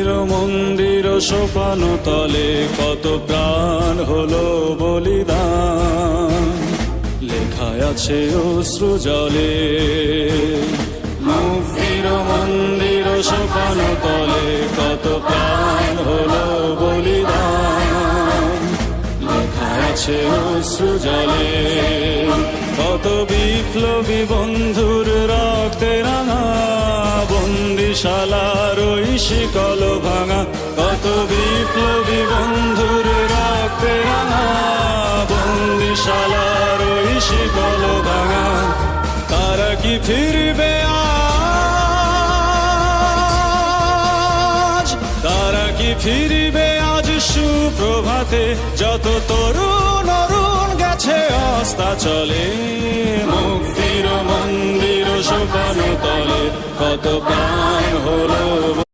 মুক্তির মন্দির সোপান তলে কত প্রাণ হলো বলিদান, লেখায় আছে অশ্রু জলে। মুক্তির মন্দির সোপান তলে কত প্রাণ হলো বলিদান, লেখায় আছে অশ্রু জলে। কত বিপ্লবী বন্ধুর রক্তে রাঙা বন্দিশালার ওই শিকল ভাঙা, কত বিপ্লবী বন্ধুর রক্তে রাঙা বন্দিশালার ওই শিকল ভাঙা। তারা কি ফিরবে আজ, তারা কি ফিরবে আজ সুপ্রভাতে, যত তরুণ অরুণ গেছে অস্তাচলে। মুক্তির মন্দির সোপান তলে কত প্রাণ হলো